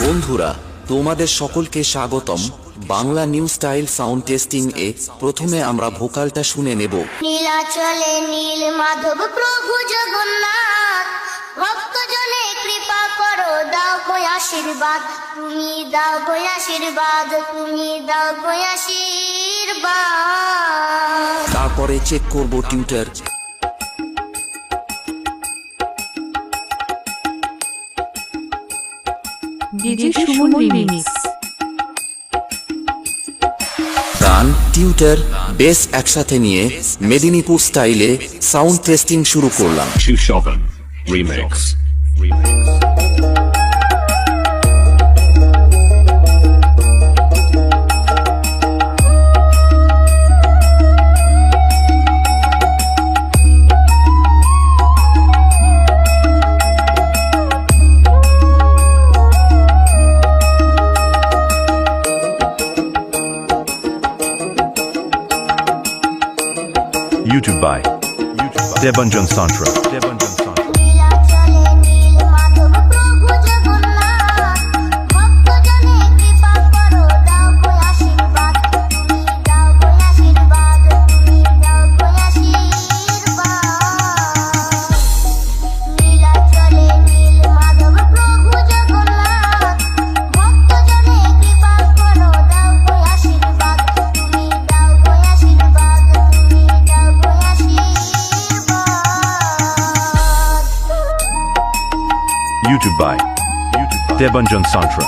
বন্ধুরা, তোমাদের সকলকে স্বাগতম Bangla new style sound testing এ। প্রথমে আমরা ভোকালটা শুনে নেব। নীলাচলে নীল মাধব প্রভু জগন্নাথ, ভক্তজনে কৃপা করো, দাও গো আশীর্বাদ, তুমি দাও গো আশীর্বাদ, তুমি দাও গো আশীর্বাদ। তারপরে চেক করব টিউটার। DJ Suman remix. গান, টিউটার, বেস একসাথে নিয়ে মেদিনীপুর স্টাইলে সাউন্ড টেস্টিং শুরু করলাম। Chushovan Remix. YouTube by Debanjan Santra. নীলাচলে নীল মাধব প্রভু জগন্নাথ, ভক্তজনে কৃপা করো, দাও গো আশীর্বাদ, তুমি দাও গো আশীর্বাদ, তুমি দাও গো আশীর্বাদ। নীলাচলে নীল মাধব প্রভু জগন্নাথ, ভক্তজনে কৃপা করো, দাও গো আশীর্বাদ, তুমি দাও গো আশীর্বাদ, তুমি দাও গো আশীর্বাদ। YouTube by Debanjan Santra.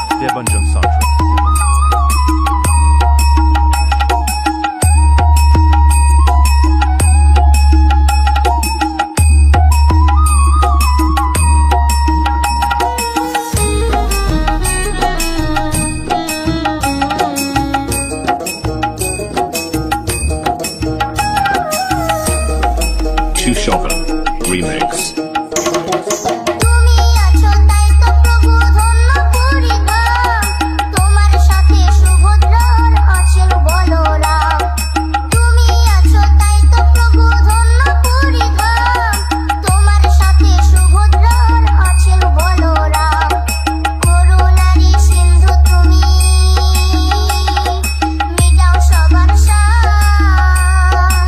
Chushovan Remix. তুমি আছো তাই তো প্রভু ধন্য পরিধাম, তোমার সাথে সুভদ্রার আছেন বলরাম। তুমি আছো তাই তো প্রভু ধন্য পরিধাম, তোমার সাথে সুভদ্রার আছেন বলরাম। করুণারি সিন্ধু তুমি, মেটাও সবার সাধ,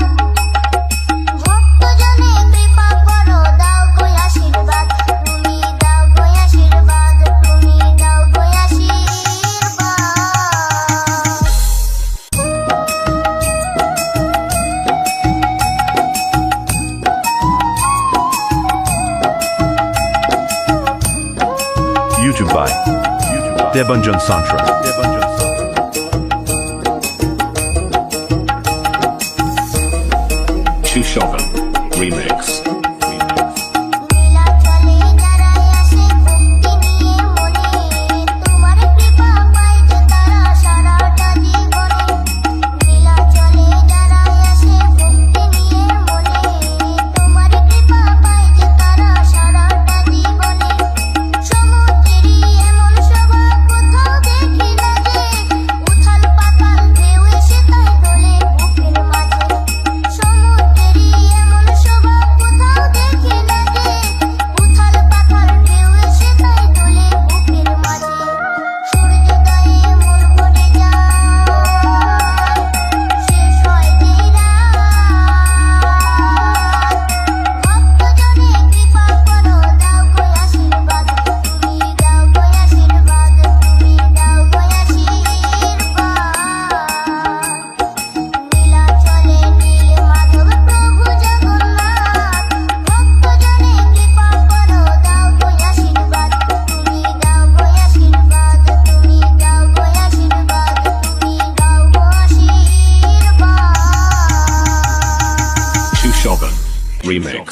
ভক্তজনে কৃপা করো, দাও গো আশীর্বাদ, তুমি দাও গো আশীর্বাদ, তুমি দাও গো আশীর্বাদ। YouTube by Debanjan Santra. Chushovan Remix. নীলাচলে যারাই আসে ভক্তি নিয়ে মনে, তোমার কৃপা পায় যে তারা সারাটা জীবনে। নীলাচলে যারাই আসে ভক্তি নিয়ে মনে, তোমার কৃপা পায় যে তারা সারাটা জীবনে। সমুদ্রেরই এমন শোভা কোথাও দেখি না যে, উথাল পাতাল ঢেউ এসে তাই দোলে বুকের মাঝে। সমুদ্রেরই এমন শোভা কোথাও দেখি না যে, উথাল পাতাল ঢেউ এসে তাই দোলে বুকের মাঝে। সূর্যোদয়ে মন ভরে যায়, শেষ হয় যেই রাত, ভক্তজনে কৃপা করো, দাও গো আশীর্বাদ, তুমি দাও গো আশীর্বাদ, তুমি দাও গো আশীর্বাদ। নীলাচলে নীল মাধব প্রভু জগন্নাথ, ভক্তজনে কৃপা করো, দাও গো আশীর্বাদ, তুমি দাও গো আশীর্বাদ, তুমি দাও গো আশীর্বাদ, তুমি দাও গো আশীর্বাদ। Chushovan Remix.